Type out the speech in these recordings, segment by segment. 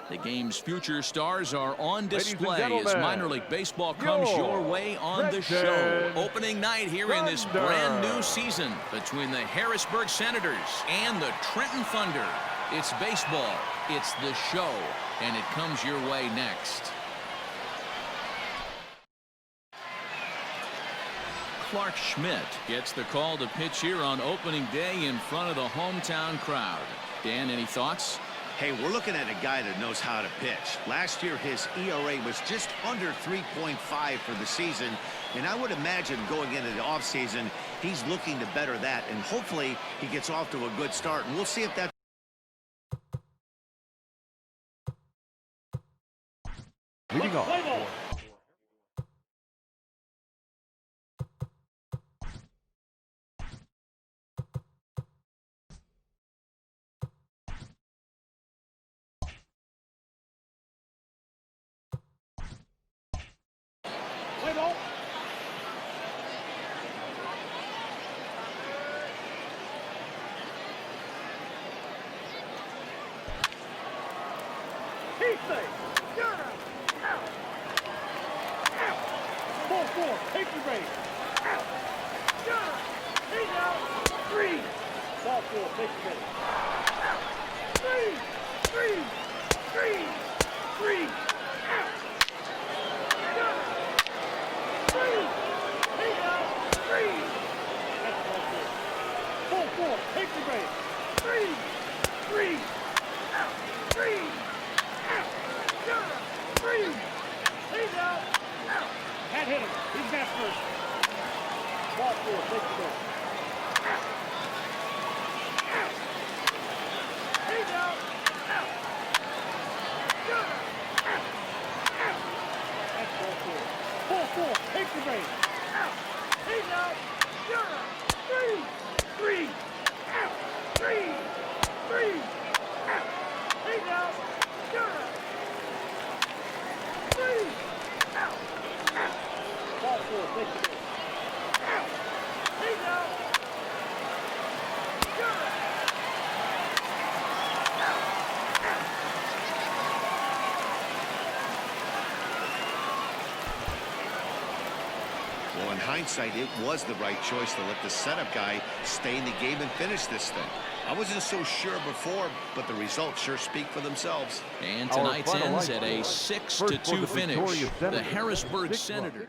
The game's future stars are on Ladies and display as gentlemen, minor league baseball comes your way on the show. Opening night here in this brand new season between the Harrisburg Senators and the Trenton Thunder. It's baseball, it's the show, and it comes your way next. Clark Schmidt gets the call to pitch here on opening day in front of the hometown crowd. Dan, any thoughts? Hey, we're looking at a guy that knows how to pitch. Last year, his ERA was just under 3.5 for the season, and I would imagine going into the offseason, he's looking to better that, and hopefully he gets off to a good start, and we'll see if that. Leading off. Play ball. He's safe. You're out. Out. Out. 4-4. Take the base. Out. You're out. He's out. 3. Ball 4. Take the base. Out. 3. 3. 3. 3. Out. You're out. 3. He's out. 3. That's ball 4. 4-4. Take the base. 3. 3. Out. 3. Out. You're out. 3. He's out. Out. Can't hit him. He's got first. Ball 4. Take the base. Out. Out. He's out. Out. You're out. Out. Out. That's ball 4. 4-4. Take the base. Out. He's out. You're out. 3. 3. Out. 3. 3. Out. He's out. You're out. 3. Out. Out. Ball 4. Take the base. Out. He's out. You're out. Out. Out. Well, in hindsight, it was the right choice to let the setup guy stay in the game and finish this thing. I wasn't so sure before, but the results sure speak for themselves. And tonight's ends at a 6-2 finish. The Harrisburg Senators.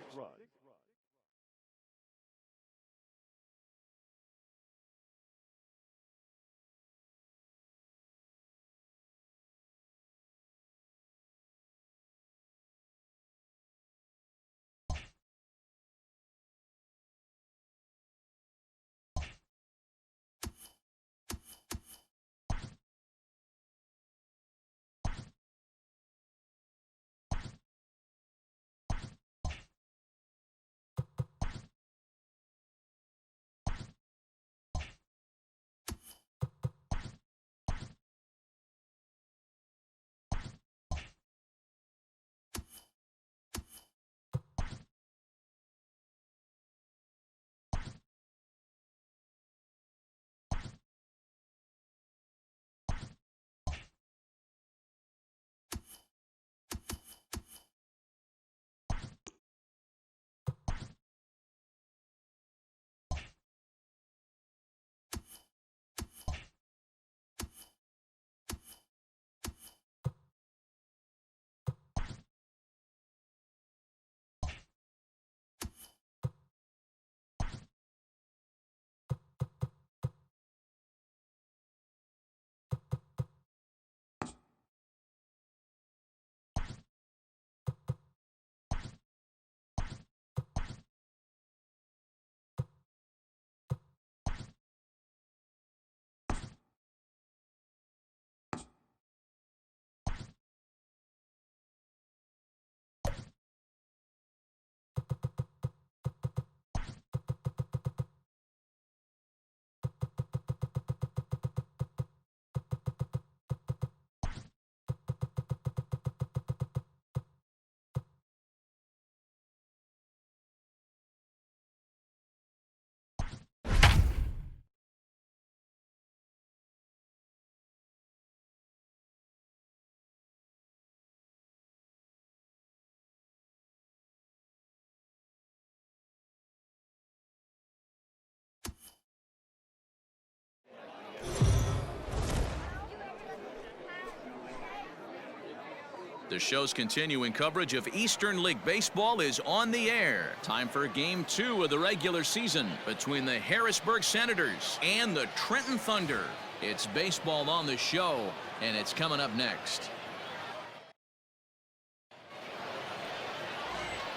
The show's continuing coverage of Eastern League Baseball is on the air. Time for Game 2 of the regular season between the Harrisburg Senators and the Trenton Thunder. It's baseball on the show, and it's coming up next.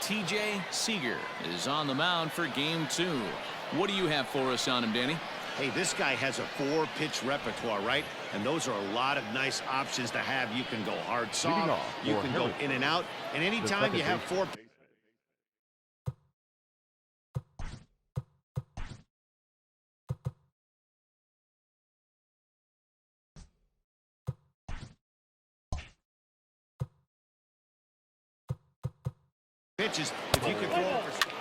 TJ Seager is on the mound for Game 2. What do you have for us on him, Danny? Hey, this guy has a 4-pitch repertoire, right? And those are a lot of nice options to have. You can go hard, soft, you can go in and out, and anytime you have 4. Pitches, if you can throw it for...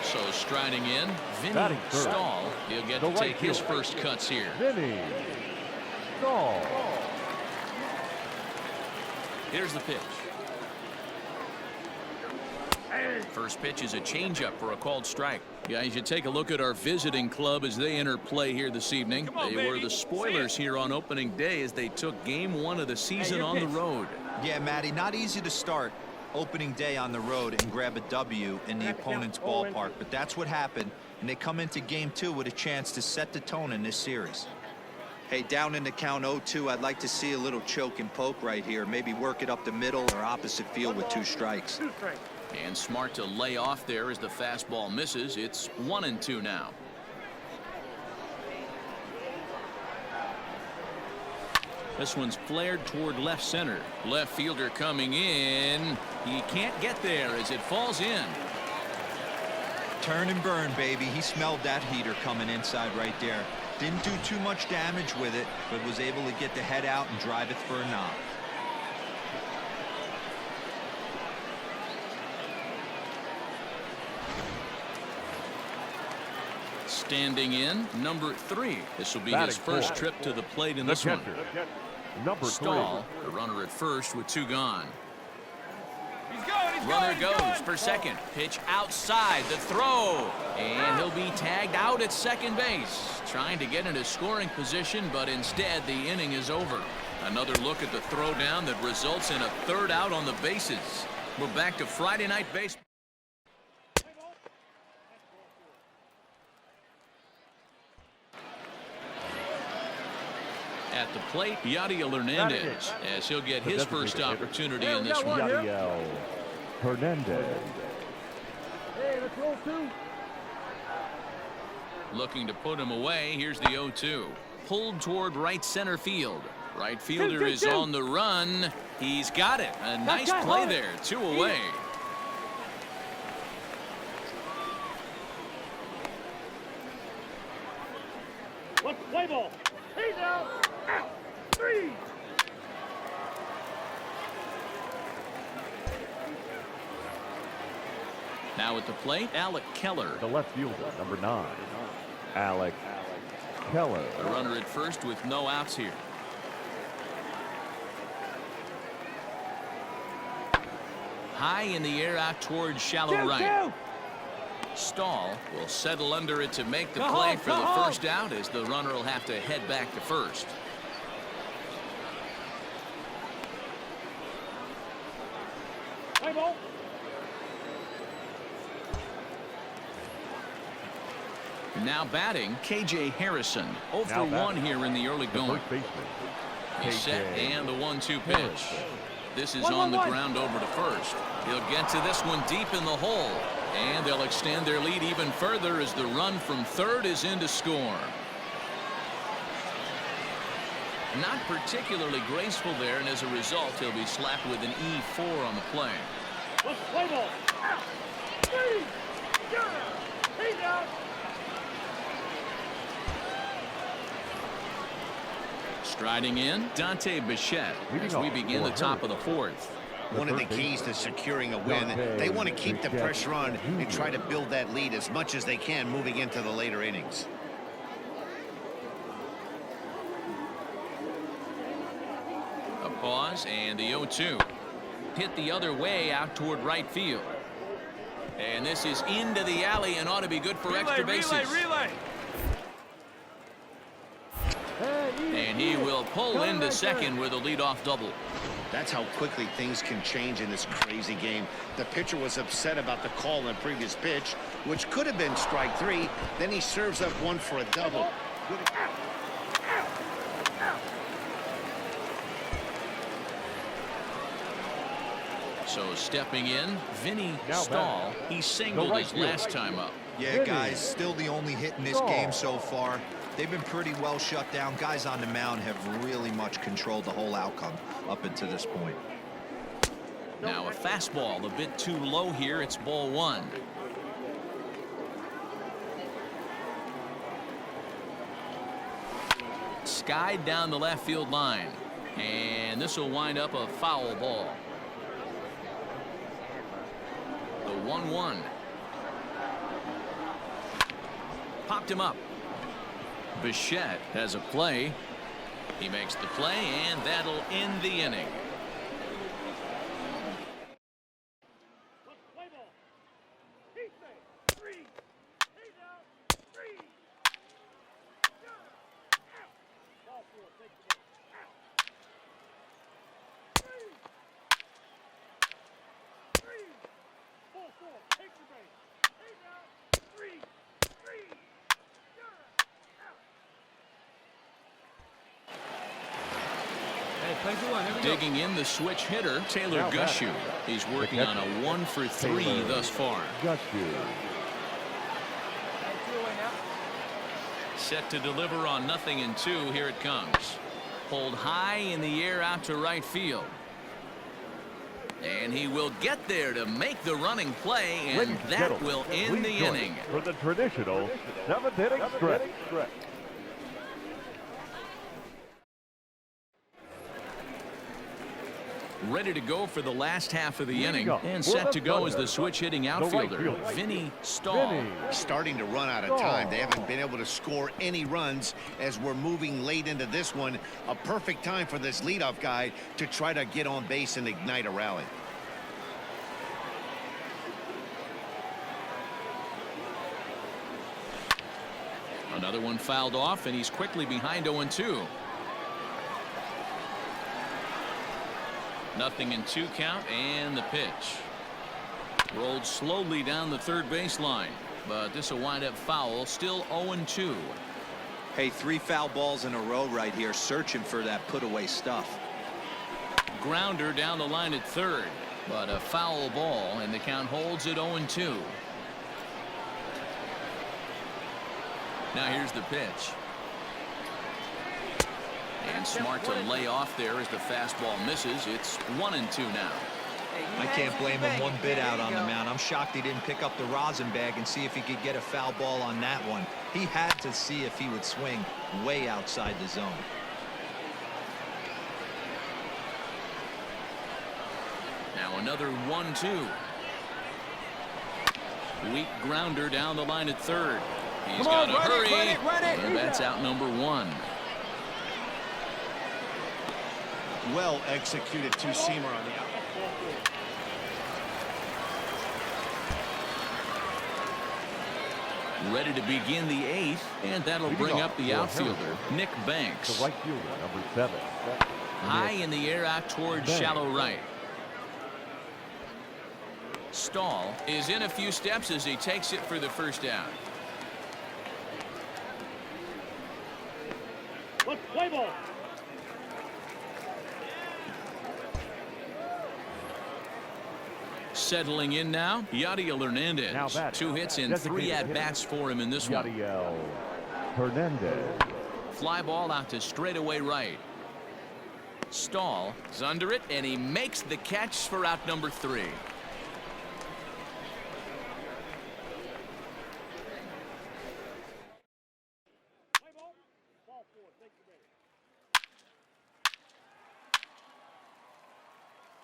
So striding in, Vinny Stahl. He'll get to take his first cuts here. Vinny Stahl. Here's the pitch. First pitch is a changeup for a called strike. Guys, you take a look at our visiting club as they enter play here this evening. They were the spoilers here on opening day as they took Game 1 of the season on the road. Yeah, Matty, not easy to start opening day on the road and grab a W in the opponent's ballpark, but that's what happened, and they come into Game 2 with a chance to set the tone in this series. Hey, down in the count 0-2, I'd like to see a little choke and poke right here. Maybe work it up the middle or opposite field with 2 strikes. And smart to lay off there as the fastball misses. It's 1-2 now. This one's flared toward left center. Left fielder coming in. He can't get there as it falls in. Turn and burn, baby. He smelled that heater coming inside right there. Didn't do too much damage with it, but was able to get the head out and drive it for a knock. Standing in, number 3. This will be his first trip to the plate in this one. Number Stahl, the runner at first with 2 gone. Runner goes for second. Pitch outside the throw. And he'll be tagged out at second base. Trying to get into scoring position, but instead the inning is over. Another look at the throwdown that results in a 3rd out on the bases. We're back to Friday Night Baseball. At the plate, Yadiel Hernandez, as he'll get his first opportunity in this one. Yadiel Hernandez. Hey, let's roll 2. Looking to put him away. Here's the 0-2. Pulled toward right center field. Right fielder is on the run. He's got it. A nice play there. 2 away. Let's play ball. He's out. 3. Now at the plate, Alec Keller. The left fielder, number 9. Alec Keller. The runner at first with no outs here. High in the air out towards shallow right. Stahl will settle under it to make the play for the first out as the runner will have to head back to first. Play ball. Now batting, KJ Harrison. 0 for 1 here in the early going. He's set and the 1-2 pitch. This is on the ground over to first. He'll get to this one deep in the hole. And they'll extend their lead even further as the run from third is in to score. Not particularly graceful there, and as a result, he'll be slapped with an E4 on the play. Let's play ball. 3. He's out. Striding in, Dante Bichette as we begin the top of the 4th. One of the keys to securing a win, they want to keep the pressure on and try to build that lead as much as they can moving into the later innings. A pause and the 0-2. Hit the other way out toward right field. And this is into the alley and ought to be good for extra bases. Relay. And he will pull into second with a leadoff double. That's how quickly things can change in this crazy game. The pitcher was upset about the call on the previous pitch, which could have been strike 3. Then he serves up one for a double. So stepping in, Vinny Stahl. He singled his last time up. Yeah, guys, still the only hit in this game so far. They've been pretty well shut down. Guys on the mound have really much controlled the whole outcome up until this point. Now a fastball a bit too low here. It's ball 1. Skied down the left field line. And this will wind up a foul ball. The 1-1. Popped him up. Bichette has a play. He makes the play, and that'll end the inning. Digging in the switch hitter, Taylor Gushu. He's working on a 1-for-3 thus far. Set to deliver on 0-2. Here it comes. Pulled high in the air out to right field. And he will get there to make the running play, and that will end the inning. For the traditional 7th inning stretch. Ready to go for the last half of the inning, and set to go as the switch-hitting outfielder, Vinny Stahl. Starting to run out of time. They haven't been able to score any runs as we're moving late into this one. A perfect time for this leadoff guy to try to get on base and ignite a rally. Another one fouled off, and he's quickly behind 0-2. 0-2 count, and the pitch. Rolled slowly down the third baseline, but this will wind up foul. Still 0-2. Hey, 3 foul balls in a row right here, searching for that put-away stuff. Grounder down the line at third, but a foul ball, and the count holds at 0-2. Now here's the pitch. And smart to lay off there as the fastball misses. It's 1-2 now. I can't blame him one bit out on the mound. I'm shocked he didn't pick up the rosin bag and see if he could get a foul ball on that one. He had to see if he would swing way outside the zone. Now another 1-2. Weak grounder down the line at third. He's got to hurry. And that's out number 1. Well executed two-seamer on the out. Ready to begin the 8th, and that'll bring up the outfielder, Nick Banks. The right fielder, number 7. High in the air out towards shallow right. Stahl is in a few steps as he takes it for the first out. Let's play ball. Settling in now, Yadiel Hernandez. Now batting. 2 hits and 3 at-bats for him in this one. Yadiel Hernandez. Fly ball out to straightaway right. Stahl is under it, and he makes the catch for out number 3.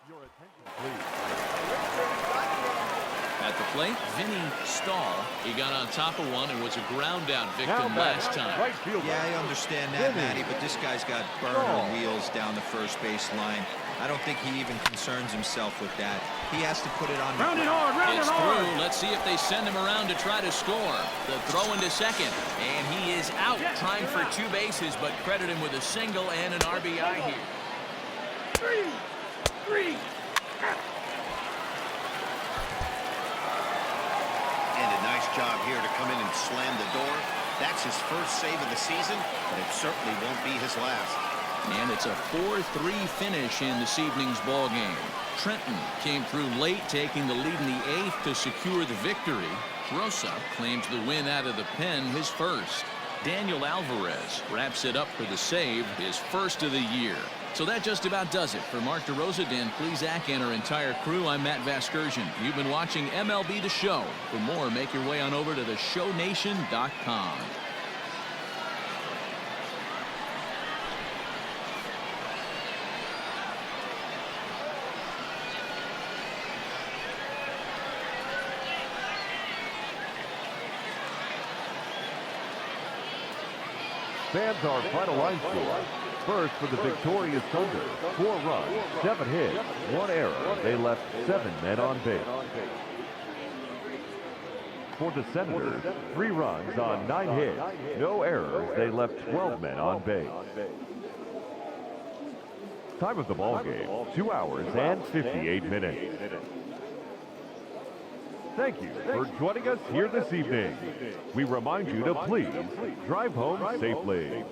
Your attention, please. At the plate, Vinny Stahl. He got on top of one and was a ground out victim last time. Yeah, I understand that, Matty, but this guy's got burner wheels down the first base line. I don't think he even concerns himself with that. He has to put it on the Round it ground. hard, round it It's hard. through. Let's see if they send him around to try to score. The throw into second. And he is out, trying for 2 bases, but credit him with a single and an RBI here. Three. And a nice job here to come in and slam the door. That's his first save of the season, but it certainly won't be his last. And it's a 4-3 finish in this evening's ball game. Trenton came through late, taking the lead in the 8th to secure the victory. Rosa claims the win out of the pen, his first. Daniel Alvarez wraps it up for the save, his first of the year. So that just about does it. For Mark DeRosa, Dan Plesac, and our entire crew, I'm Matt Vasgersian. You've been watching MLB The Show. For more, make your way on over to theshownation.com. Fans, our final line score. First for the victorious Thunder, 4 runs, 7 hits, 1 error. They left 7 men on base. For the Senators, 3 runs on 9 hits, no errors. They left 12 men on base. Time of the ball game, 2 hours and 58 minutes. Thank you for joining us here this evening. We remind you to please drive home safely.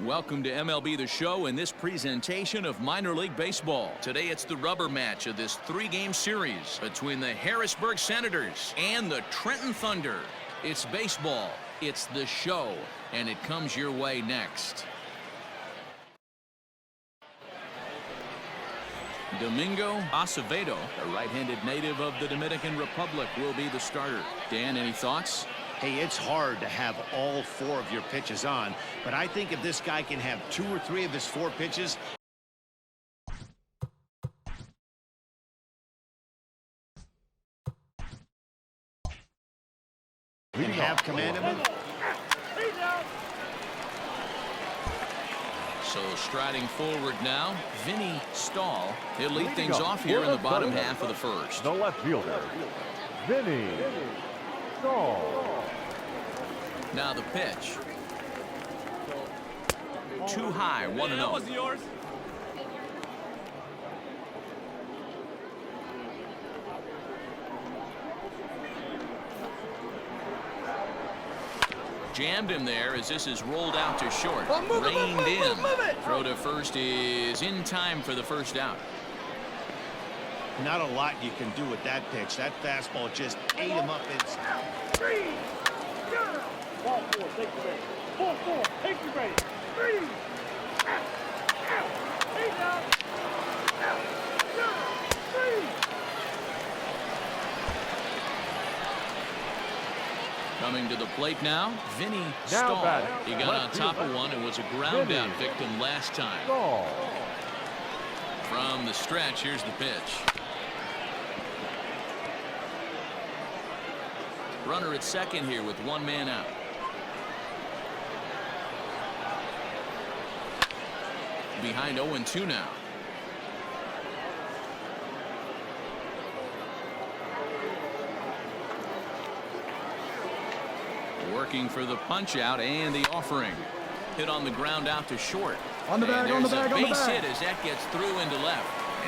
Welcome to MLB The Show and this presentation of minor league baseball. Today it's the rubber match of this 3-game series between the Harrisburg Senators and the Trenton Thunder. It's baseball, it's the show, and it comes your way next. Domingo Acevedo, a right-handed native of the Dominican Republic, will be the starter. Dan, any thoughts? Hey, it's hard to have all 4 of your pitches on, but I think if this guy can have 2 or 3 of his 4 pitches, and have command of it. So striding forward now, Vinny Stahl. He'll lead things off here in the bottom half of the first. The left fielder, Vinny Stahl. Now the pitch. Too high, 1-0. Jammed him there as this is rolled out to short. Reined in. Throw to first is in time for the first out. Not a lot you can do with that pitch. That fastball just ate him up inside. Ball 4, take the base. Ball 4, take the base. 3. He's out. 3. Coming to the plate now, Vinny Stahl. batting, He got on left top fielder, of one and was a ground Vinny out victim last time. Stahl. From the stretch, here's the pitch. Runner at second here with one man out. Behind 0-2 now. Working for the punch out and the offering. Hit on the ground out to short. On the bag, on the bag, on the base bag. hit as that gets through into left.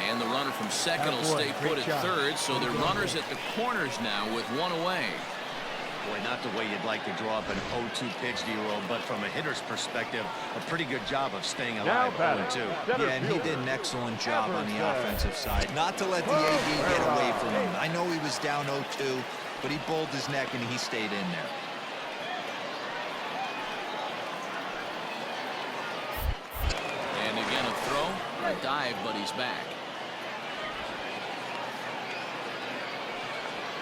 And the runner from second will Attaboy, stay put great at job. third, so the runners at the corners now with one away. Boy, not the way you'd like to draw up an 0-2 pitch, D-roll, but from a hitter's perspective, a pretty good job of staying Now alive. batting, 0-2. center Yeah, and he fielder, did an excellent job on the Everett. offensive side. Not to let the AD get away from him. I know he was down 0-2, but he bowled his neck and he stayed in there. And again a throw, a dive, but he's back.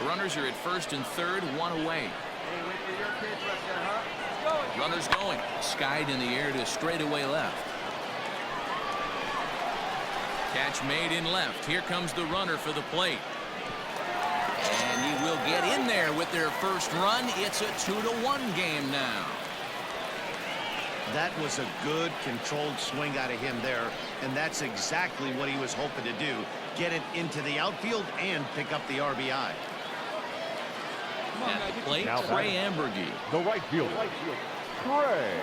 Runners are at first and third, one away. Runners going. Skied in the air to straightaway left. Catch made in left. Here comes the runner for the plate. And he will get in there with their first run. It's a 2-1 game now. That was a good, controlled swing out of him there, and that's exactly what he was hoping to do. Get it into the outfield and pick up the RBI. At the plate, Now Trey batting. Ambergy. The right fielder, Trey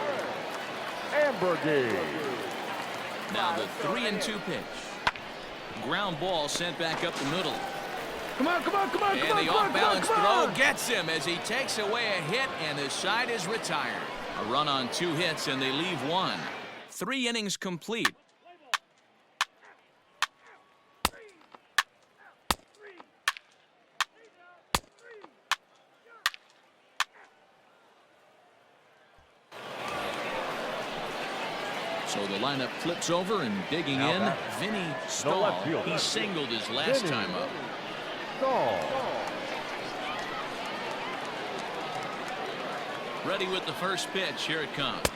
Ambergy. Now the 3-2 pitch. Ground ball sent back up the middle. Come on, come on, come on, And come on, the come on, off-balance come on. throw gets him as he takes away a hit, and the side is retired. A run on 2 hits, and they leave 1. 3 innings complete. So the lineup flips over and digging Now in. batting. Vinny The Stahl. left fielder. He singled his last Vinny time up. Stahl. Ready with the first pitch. Here it comes.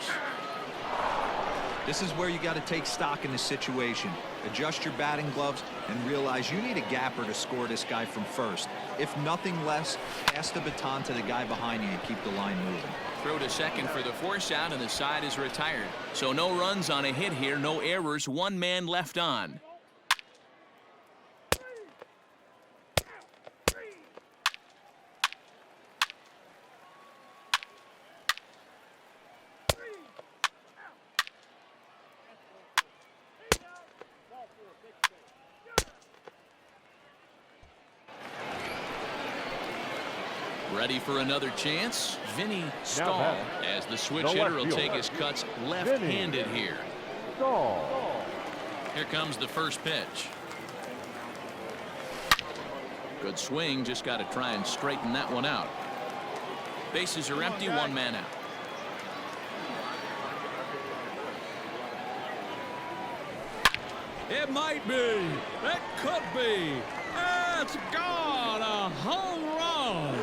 This is where you got to take stock in the situation. Adjust your batting gloves and realize you need a gapper to score this guy from first. If nothing less, pass the baton to the guy behind you and keep the line moving. Throw to second for the force out, and the side is retired. So no runs on a hit here, no errors, 1 man left on. Ready for another chance? Vinny Stahl, batting. as the switch The hitter left will take fielder. his cuts left-handed here. Stahl. Here comes the first pitch. Good swing, just got to try and straighten that one out. Bases are empty, 1 man out. It might be. It could be. It's gone. A home run.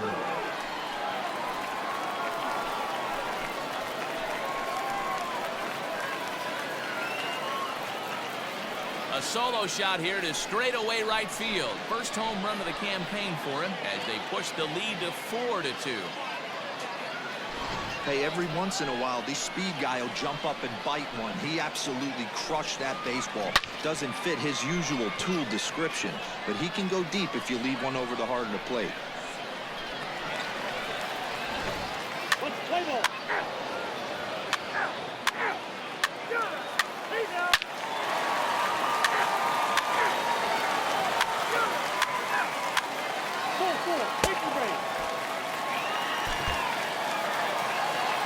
A solo shot here to straightaway right field. First home run of the campaign for him as they push the lead to 4-2. Hey, every once in a while, this speed guy will jump up and bite one. He absolutely crushed that baseball. Doesn't fit his usual tool description, but he can go deep if you leave one over the heart of the plate. Let's play ball.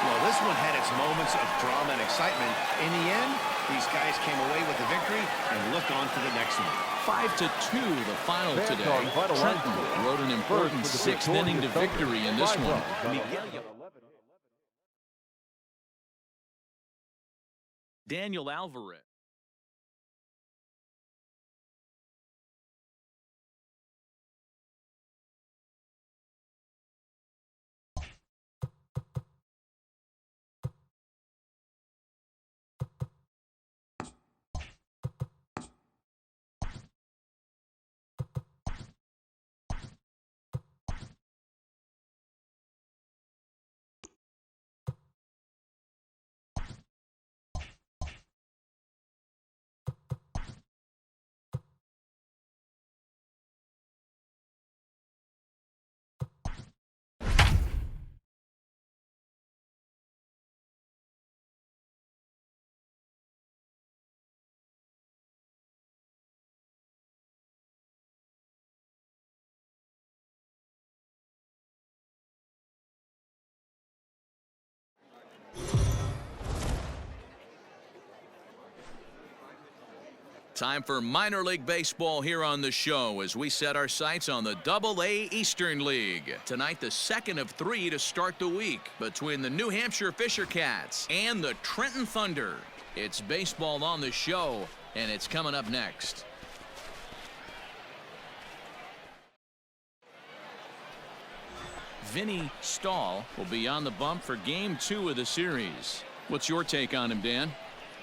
Well, this one had its moments of drama and excitement. In the end, these guys came away with the victory and look on to the next one. 5-2, the final Fans today. on vital line Trenton score. rode an important First for the 6th inning to victorious victory in Thunder. this 5 one. runs on Miguel 11. Daniel Alvarez. Time for minor league baseball here on the show as we set our sights on the Double-A Eastern League. Tonight, the second of 3 to start the week between the New Hampshire Fisher Cats and the Trenton Thunder. It's baseball on the show, and it's coming up next. Vinny Stahl will be on the bump for Game 2 of the series. What's your take on him, Dan?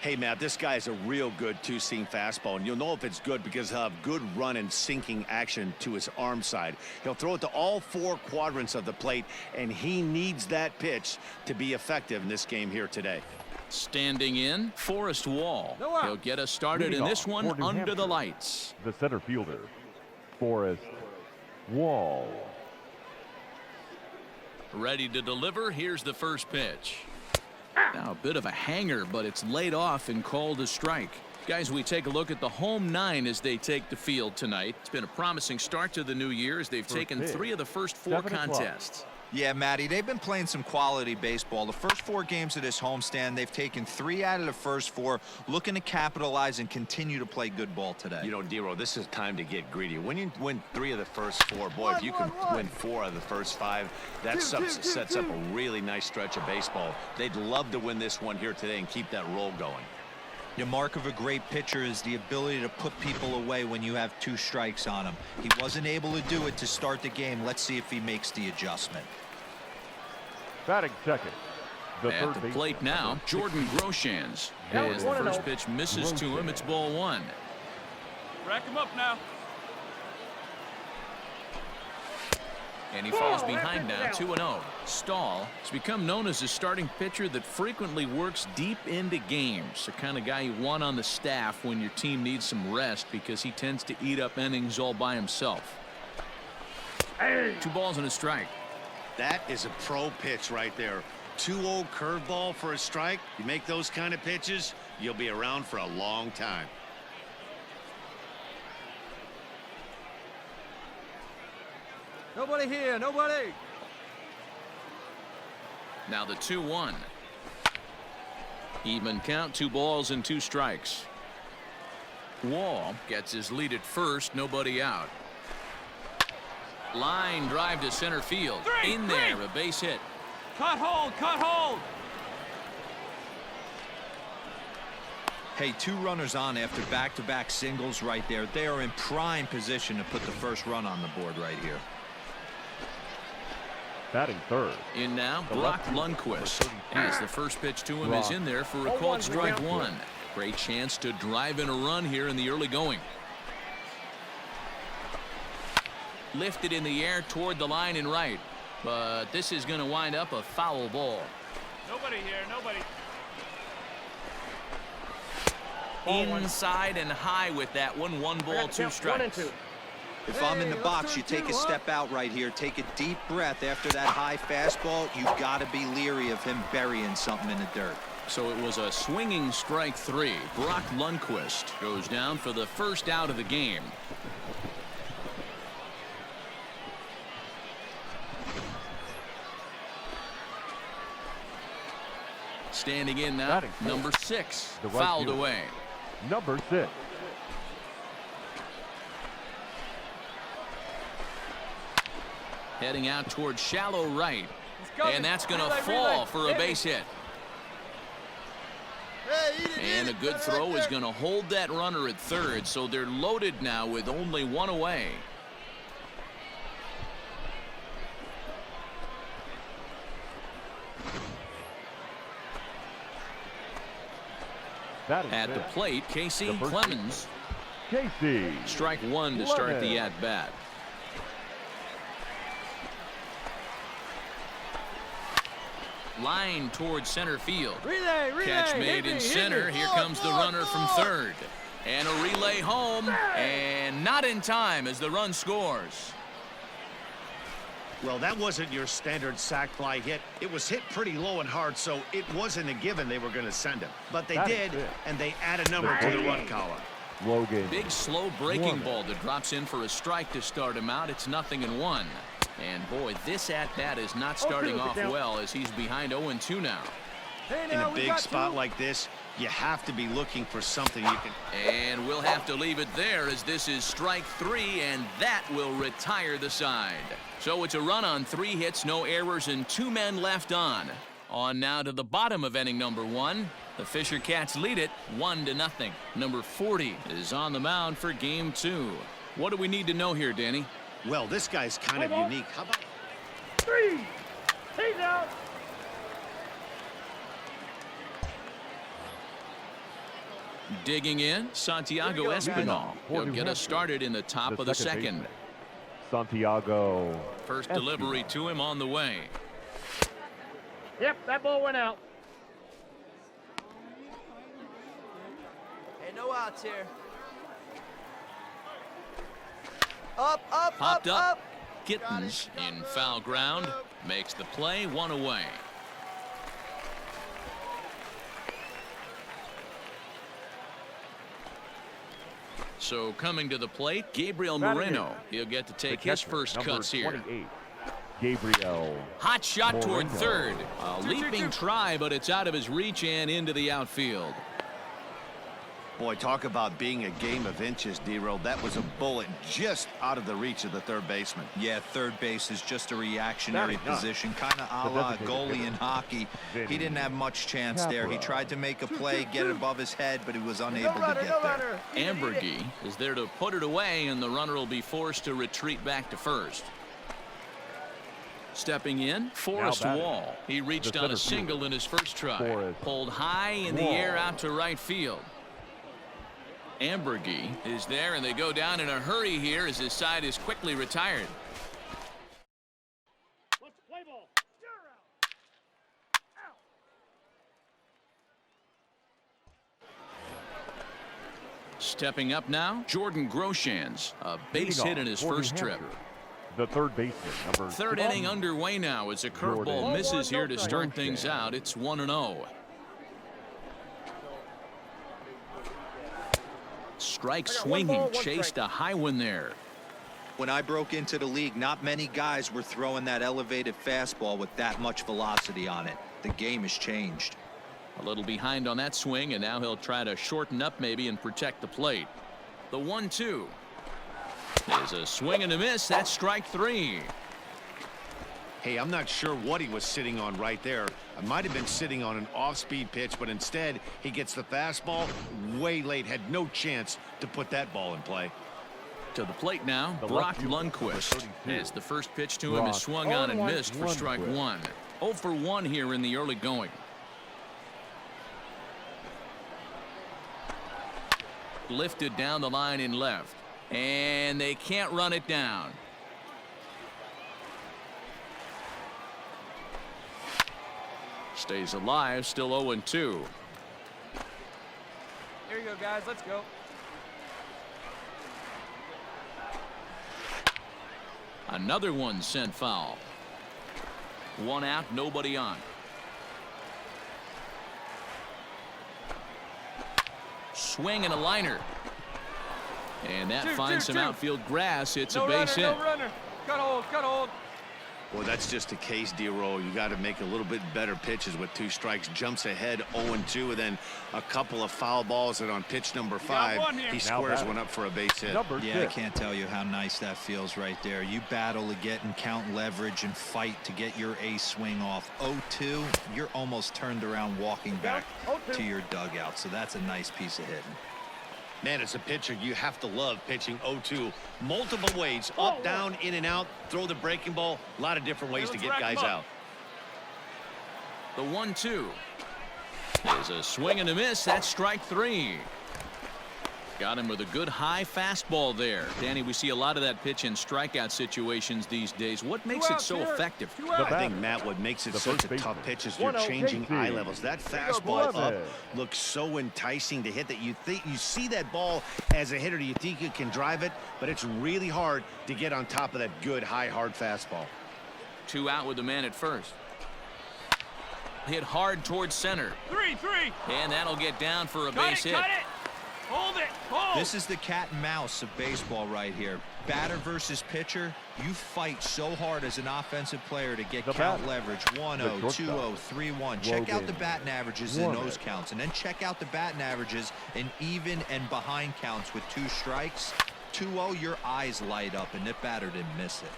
Hey, Matt, this guy is a real good two-seam fastball, and you'll know if it's good because he'll have good run and sinking action to his arm side. He'll throw it to all 4 quadrants of the plate, and he needs that pitch to be effective in this game here today. Standing in, Forrest Wall. He'll get us started in this one under the lights. The center fielder, Forrest Wall. Ready to deliver. Here's the first pitch. Now a bit of a hanger, but it's laid off and called a strike. Guys, we take a look at the home 9 as they take the field tonight. It's been a promising start to the new year as they've taken 3 of the first 4 contests. Yeah, Matty, they've been playing some quality baseball. The first 4 games of this homestand, they've taken 3 out of the first 4, looking to capitalize and continue to play good ball today. You know, Dero, this is time to get greedy. When you win 3 of the first 4, boy, if you can win 4 of the first 5, that sets up a really nice stretch of baseball. They'd love to win this one here today and keep that roll going. The mark of a great pitcher is the ability to put people away when you have 2 strikes on him. He wasn't able to do it to start the game. Let's see if he makes the adjustment. Batting second. At the plate now, Jordan Groshans. As the first pitch misses to him, it's ball 1. Rack him up now. And he falls behind now, 2-0. Stahl has become known as a starting pitcher that frequently works deep into games. The kind of guy you want on the staff when your team needs some rest because he tends to eat up innings all by himself. 2 balls and a strike. That is a pro pitch right there. 2-0 curveball for a strike. You make those kind of pitches, you'll be around for a long time. Nobody here, nobody. Now the 2-1. Even count, 2 balls and 2 strikes. Wall gets his lead at first, nobody out. Line drive to center field. In there, a base hit. Cut hold, cut hold. Hey, 2 runners on after back-to-back singles right there. They are in prime position to put the first run on the board right here. Batting third. In now, Brock Lundquist. As the first pitch to him is in there for a called strike 1. Great chance to drive in a run here in the early going. Lifted in the air toward the line and right, but this is going to wind up a foul ball. Nobody here, nobody. Inside and high with that one. 1 ball, 2 strikes. If I'm in the box, you take a step out right here, take a deep breath after that high fastball. You've got to be leery of him burying something in the dirt. So it was a swinging strike 3. Brock Lundquist goes down for the first out of the game. Standing in now, number 6, fouled away. Number 6. Heading out towards shallow right. And that's going to fall for a base hit. And a good throw is going to hold that runner at third, so they're loaded now with only 1 away. At the plate, Casey Clemens. Casey. Strike 1 to start the at-bat. Line towards center field. Relay, Catch made in center. Here comes the runner from third. And a relay home. And not in time as the run scores. Well, that wasn't your standard sac fly hit. It was hit pretty low and hard, so it wasn't a given they were going to send him. But they did, and they add a number to the run column. Logan. Big slow breaking ball that drops in for a strike to start him out. It's 0-1. And boy, this at bat is not starting off well as he's behind 0-2 now. Hey, In now, a we big got spot two. like this, you have to be looking for something you can... And we'll have to leave it there as this is strike 3, and that will retire the side. So it's a run on 3 hits, no errors, and 2 men left on. On now to the bottom of inning number 1. The Fisher Cats lead it 1-0. Number 40 is on the mound for game 2. What do we need to know here, Danny? Well, this guy's kind of unique. How about... 3. He's out. Digging in, Santiago Espinal. He'll get us started in the top of the second. baseman, Santiago. First Espinal. delivery to him on the way. Yep, that ball went out. Hey, no outs here. Up, up, Popped up, up. up. Gittens in foul ground. Makes the play, 1 away. So coming to the plate, Gabriel Moreno. He'll get to take his first Number cuts here. 28, Gabriel. Hot shot toward Moreno. third. A leaping try, but it's out of his reach and into the outfield. Boy, talk about being a game of inches, D-Roll. That was a bullet just out of the reach of the third baseman. Yeah, third base is just a reactionary Batting ninth. position, kind of a The la designated goalie hitter. in hockey. Vinny He didn't have much chance there. He Capra. tried to make a play, get it above his head, but he was unable No to runner, get no there. runner. Ambergy is there to put it away, and the runner will be forced to retreat back to first. Stepping in, Forrest batting. Wall. He reached The on a center fielder. single in his first try. Forrest Pulled high in the Wall. air out to right field. Ambergy is there, and they go down in a hurry here as his side is quickly retired. Let's play ball. You're out. Stepping up now, Jordan Groshans, a base Leading hit in off his for New first trip. Hampshire, The third baseman, number Third 16. inning underway now as a curveball Jordan misses here to start Groshans. things out. It's 1-0. Strike swinging, chased a high one there. When I broke into the league, not many guys were throwing that elevated fastball with that much velocity on it. The game has changed. A little behind on that swing, and now he'll try to shorten up maybe and protect the plate. The 1-2. There's a swing and a miss. That's strike 3. Hey, I'm not sure what he was sitting on right there. I might have been sitting on an off-speed pitch, but instead he gets the fastball way late. Had no chance to put that ball in play. To the plate now, The Brock left fielder, Lundquist. number 32. As the first pitch to him is Brock swung on and missed for Lundquist. strike 1. 0 for 1 here in the early going. Lifted down the line in left. And they can't run it down. Stays alive, still 0-2. Here you go, guys. Let's go. Another one sent foul. 1 out, nobody on. Swing and a liner. And that finds some outfield grass. It's a base hit. No runner. Cut hold, cut hold. Well, that's just the case, D-Roll. You got to make a little bit better pitches with 2 strikes. Jumps ahead 0-2, and then a couple of foul balls, and on pitch number 5, he squares one up for a base hit. Number Yeah, I 6. can't tell you how nice that feels right there. You battle to get and count leverage and fight to get your ace swing off. 0-2, you're almost turned around walking back to your dugout, so that's a nice piece of hitting. Man, as a pitcher, you have to love pitching 0-2 multiple ways. Up, down, in and out, throw the breaking ball. A lot of different ways to get guys out. The 1-2. There's a swing and a miss. That's strike 3. Got him with a good high fastball there. Danny, we see a lot of that pitch in strikeout situations these days. What makes it so effective? I think, Matt, what makes it The such first a tough baseman. pitch is you're 1-0 changing JC. eye levels. That Here fastball goes up Beloved. looks so enticing to hit that you see that ball as a hitter, you think you can drive it, but it's really hard to get on top of that good, high, hard fastball. 2 out with the man at first. Hit hard towards center. 3-3. And that'll get down for a base hit. Hold it. Hold. This is the cat and mouse of baseball right here. Batter versus pitcher. You fight so hard as an offensive player to get The count batter. leverage. 1-0, The shortstop. 2-0, 3-1. Check out the Logan batting averages in those Warren. counts, and then check out the batting averages in even and behind counts with 2 strikes. 2-0, your eyes light up, and that batter didn't miss it.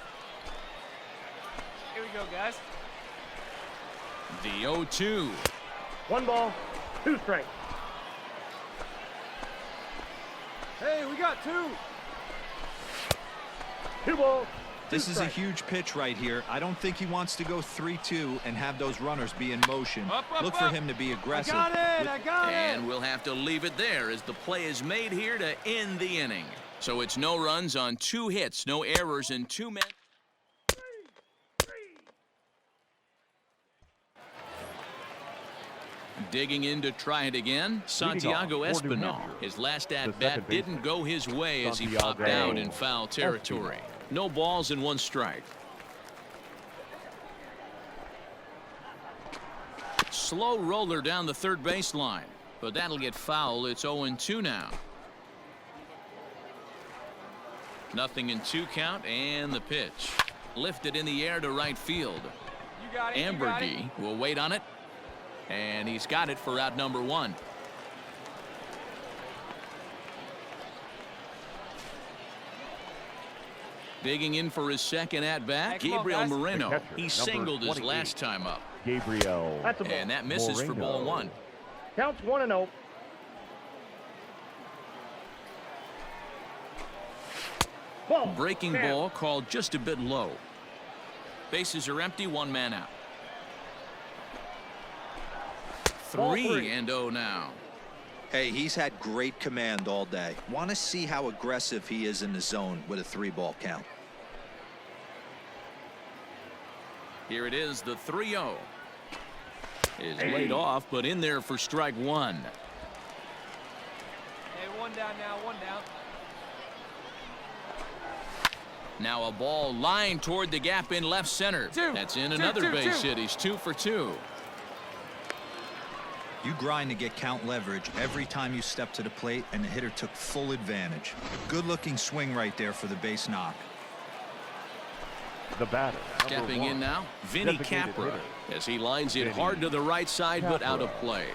Here we go, guys. The 0-2. 1 ball, 2 strikes. Hey, we got 2. 2 balls. This is a huge pitch right here. I don't think he wants to go 3-2 and have those runners be in motion. Up, Look for up. him to be aggressive. I got it. I got it. And we'll have to leave it there as the play is made here to end the inning. So it's no runs on 2 hits, no errors, and 2 men. Digging in to try it again, Santiago off for New Espinal. Hampshire, His last the at-bat second baseman, didn't go his way as he Santiago popped out in foul territory. No balls and 1 strike. Slow roller down the third baseline, but that'll get foul. It's 0-2 now. Nothing in 2 count, and the pitch. Lifted in the air to right field. You got it. You got it. Ambergy will wait on it, and he's got it for out number 1. Digging in for his second at-bat, Hey, come on, Gabriel guys. Moreno. The catcher, He number singled his 28. last time up, Gabriel. That's a ball. and that misses for ball Moreno. 1. Counts 1-0. Ball. Breaking Down. ball called just a bit low. Bases are empty, 1 man out. Ball 3-0 now. Hey, he's had great command all day. Want to see how aggressive he is in the zone with a 3-ball count. Here it is, the 3-0. Is laid off, but in there for strike 1. Hey, 1 down now. 1 down. Now a ball lined toward the gap in left center. 2. That's in 2, another 2, base 2. hit. He's 2 for 2. You grind to get count leverage every time you step to the plate, and the hitter took full advantage. Good-looking swing right there for the base knock. The batter. Stepping in now, Vinny Designated Capra, hitter. as he lines it Vinny hard to the right side, but out of Capra. play.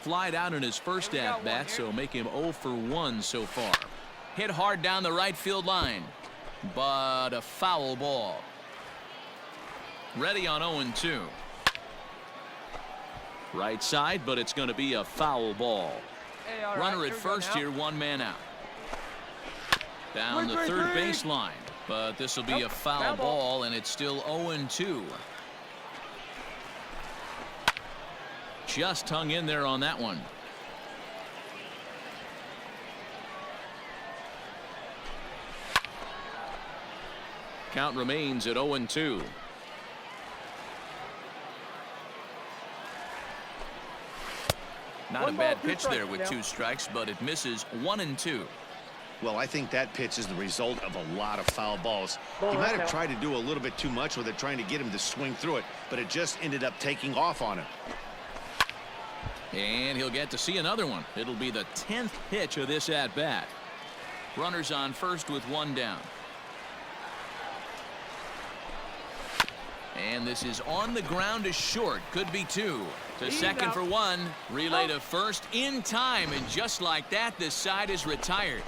Flied out in his first Hey, we got one at-bat, here. so make him 0 for 1 so far. Hit hard down the right field line, but a foul ball. Ready on 0-2. Right side, but it's going to be a foul ball. Hey, all right. Runner Here at we go first now. here, 1 man out. Down the Quick, third quick. baseline, but this will be a Nope, foul foul ball. ball, and it's still 0-2. Just hung in there on that one. Count remains at 0-2. Not a 1 ball, bad 2 pitch there strikes with now. 2 strikes, but it misses 1-2. Well, I think that pitch is the result of a lot of foul balls. Ball He might have out. tried to do a little bit too much with it, trying to get him to swing through it, but it just ended up taking off on him. And he'll get to see another one. It'll be the 10th pitch of this at-bat. Runners on first with 1 down. And this is on the ground to short. Could be 2. To He's second out. for 1. Relay to first in time. And just like that, this side is retired.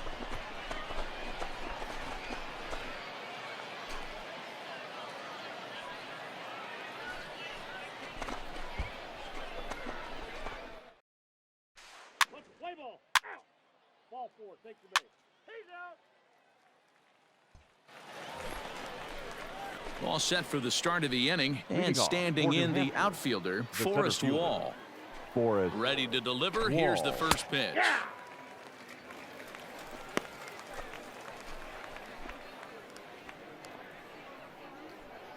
Let's play ball. Out. Ball 4. Take the base. He's out. All set for the start of the inning. Leading And off standing for New in the Hampshire, outfielder, the center Forrest fielder. Wall. Forrest. Ready to deliver. Here's the Wall. first pitch. Yeah.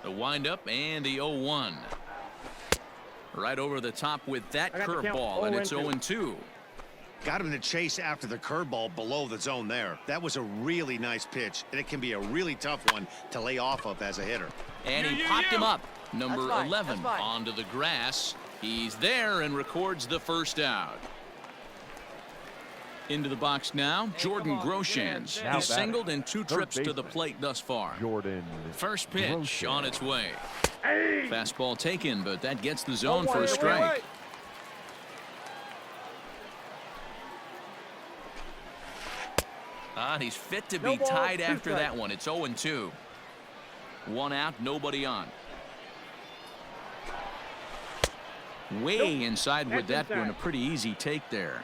The windup and the 0-1. Right over the top with that I got the count, curveball, and it's 0-2. 0-2. Got him to chase after the curveball below the zone there. That was a really nice pitch, and it can be a really tough one to lay off of as a hitter. And he You. popped him up. Number That's fine, 11 that's fine. onto the grass. He's there and records the first out. Into the box now, Jordan Groshans. Now He's batting. singled in 2 Third trips to the baseman. plate thus far. Jordan. First pitch Groshans. on its way. Hey! Fastball taken, but that gets the zone for a Wait, wait, strike. wait. He's fit to No be ball, tied 2 after strikes. that one. It's 0-2. 1 out, nobody on. Way inside with That's that one. A inside. pretty easy take there.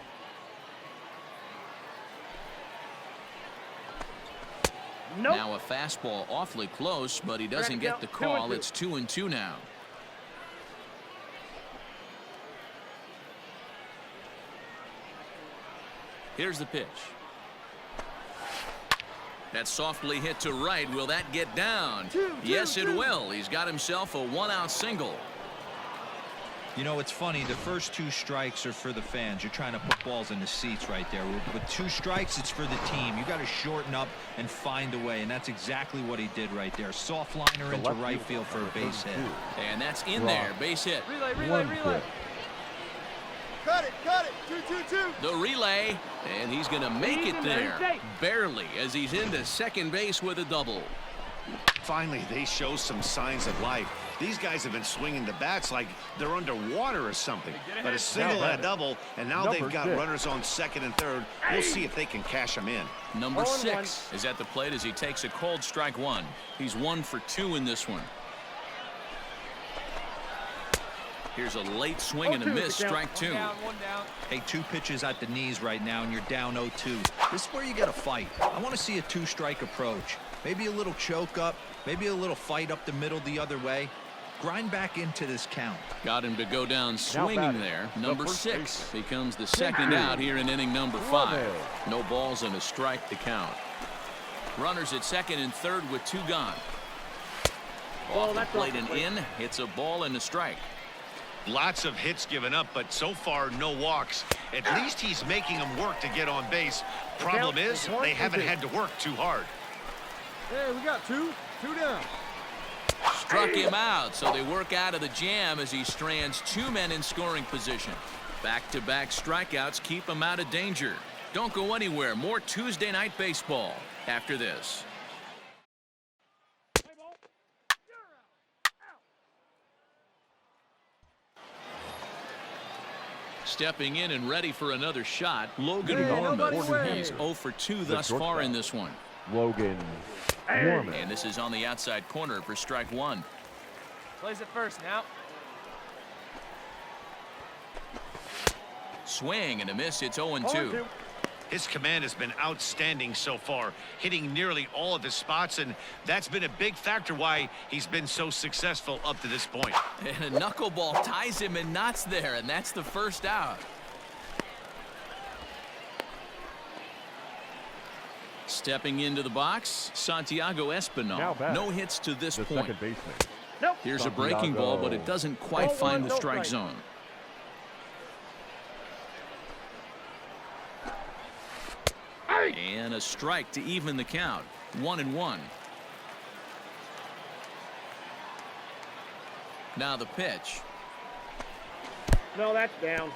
Nope. Now a fastball awfully close, but he doesn't Correct, get the Cal. call. 2-2. It's 2-2 now. Here's the pitch. That's softly hit to right. Will that get down? Yes, it will. He's got himself a 1-out single. You know, it's funny. The first 2 strikes are for the fans. You're trying to put balls in the seats right there. With 2 strikes, it's for the team. You got to shorten up and find a way, and that's exactly what he did right there. Soft liner into right field for a base hit. And that's in there. Base hit. Relay, relay, One relay. clip. Cut it, cut it. 2-2-2. The relay, and he's going to make it there. Barely, as he's into second base with a double. Finally, they show some signs of life. These guys have been swinging the bats like they're underwater or something. But a single and a double, and now Number they've got 6. runners on second and third. We'll see if they can cash them in. Number 0-1. 6 is at the plate as he takes a cold strike 1. He's 1 for 2 in this one. Here's a late swing and a 0-2 miss, the count. strike 2. One down. Hey, 2 pitches at the knees right now, and you're down 0-2. This is where you got to fight. I want to see a 2-strike approach. Maybe a little choke up, maybe a little fight up the middle the other way. Grind back into this count. Got him to go down swinging batting, there. the Number first 6 baseman. becomes the second out here in inning number 5. Rovell. No balls and a strike to count. Runners at second and third with 2 gone. Off the that's plate off the and plate. in. It's a ball and a strike. Lots of hits given up, but so far no walks. At least he's making them work to get on base. Problem is, they haven't had to work too hard. Hey, we got 2. 2 down. Struck him out, so they work out of the jam as he strands 2 men in scoring position. Back-to-back strikeouts keep him out of danger. Don't go anywhere. More Tuesday night baseball after this. Stepping in and ready for another shot, Logan Hey, Norman. nobody way. He's 0 for 2 thus shortstop. far in this one. Logan. Norman. And this is on the outside corner for strike 1. Plays it first now. Swing and a miss. It's 0-2. 0-2. His command has been outstanding so far, hitting nearly all of his spots, and that's been a big factor why he's been so successful up to this point. And a knuckleball ties him in knots there, and that's the first out. Stepping into the box, Santiago Now Espinal. batting. No hits to this The point. second baseman. Nope. Here's a breaking ball, but it doesn't quite 0-1, find the no strike strike. zone. And a strike to even the count. 1-1. Now the pitch. No, that's down.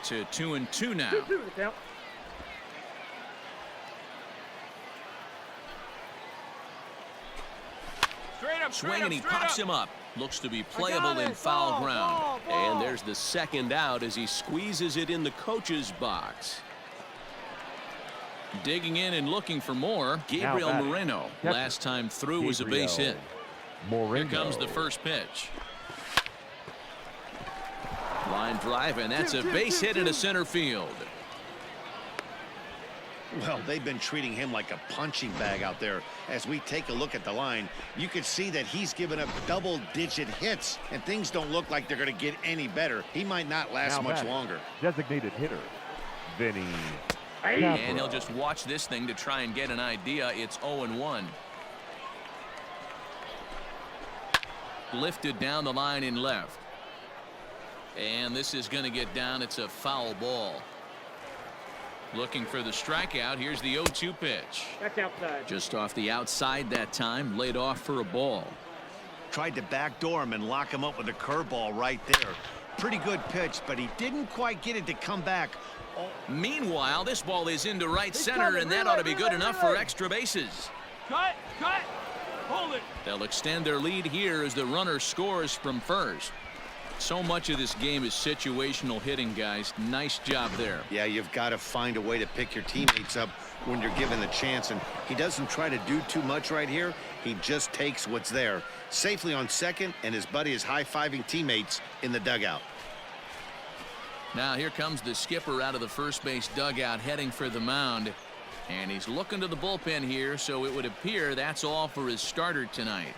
To 2-2 now. 2-2 the count. Straight up, straight Swing up, and he straight pops up. him up. Looks to be playable it. in foul Ball, ground. ball, And ball. there's the second out as he squeezes it in the coach's box. Digging in and looking for more, Gabriel batting. Moreno. Catcher. Last time through was a base hit. Moreno. Here comes the first pitch. Line drive, and that's a base hit into center field. Well, they've been treating him like a punching bag out there. As we take a look at the line, you can see that he's given up double-digit hits, and things don't look like they're going to get any better. He might not last Now much batting. longer. Designated hitter. Vinny. And he'll just watch this thing to try and get an idea. It's 0-1. Lifted down the line in left. And this is going to get down. It's a foul ball. Looking for the strikeout. Here's the 0-2 pitch. That's outside. Just off the outside that time. Laid off for a ball. tried to backdoor him and lock him up with a curveball right there. Pretty good pitch, but he didn't quite get it to come back. Meanwhile, this ball is into right center, and that ought to be good enough for extra bases. Cut! Cut! Hold it! They'll extend their lead here as the runner scores from first. So much of this game is situational hitting, guys. Nice job there. Yeah, you've got to find a way to pick your teammates up when you're given the chance, and he doesn't try to do too much right here. He just takes what's there. Safely on second, and his buddy is high-fiving teammates in the dugout. Now here comes the skipper out of the first base dugout heading for the mound. And he's looking to the bullpen here, so it would appear that's all for his starter tonight.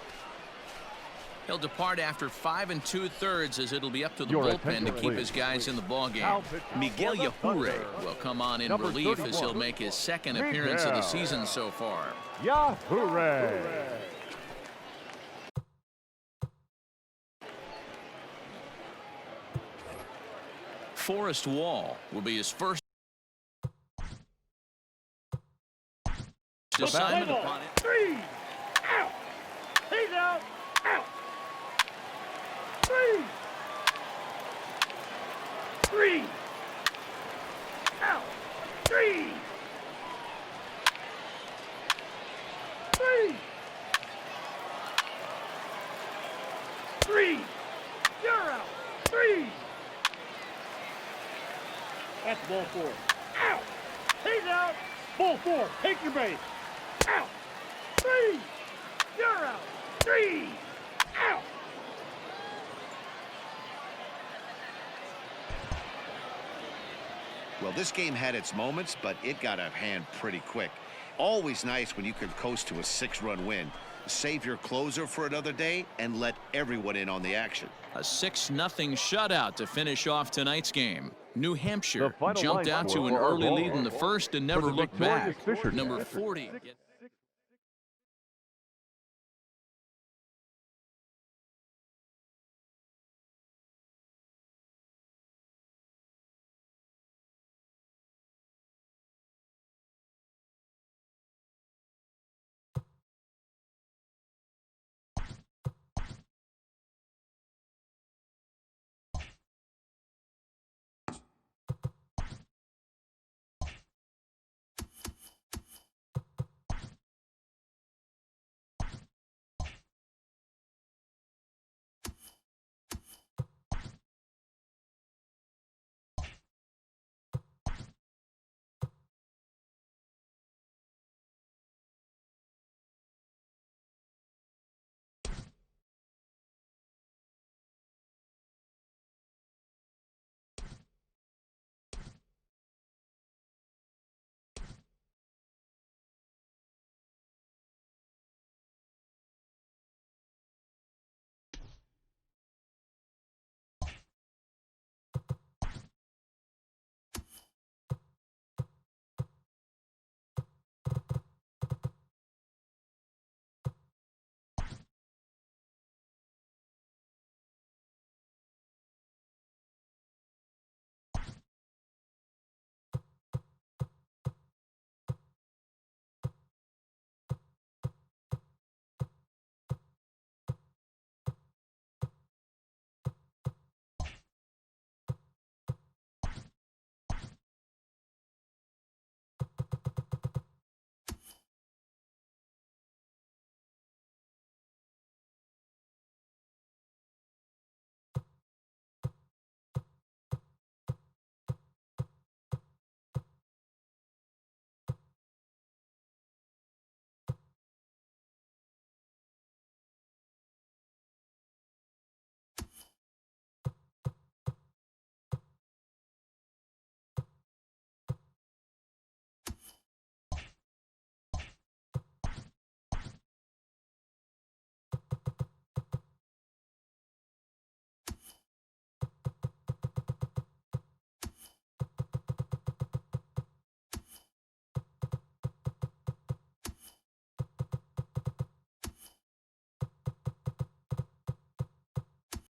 He'll depart after 5 2/3 as it'll be up to the bullpen to keep his guys in the ballgame. Miguel Yajure will come on in relief as he'll make his second appearance of the season so far. Yajure. Forrest Wall will be his first assignment upon it. 3 out. He's out. Out. 3 out. 3 you're out. 3 that's ball 4. Out. He's out. Ball 4. Take your base. Out. 3 you're out. 3 out. Well, this game had its moments, but it got out of hand pretty quick. Always nice when you can coast to a 6-run win. Save your closer for another day and let everyone in on the action. A 6-0 shutout to finish off tonight's game. New Hampshire jumped out to an early lead in the first and never looked back. Number 40.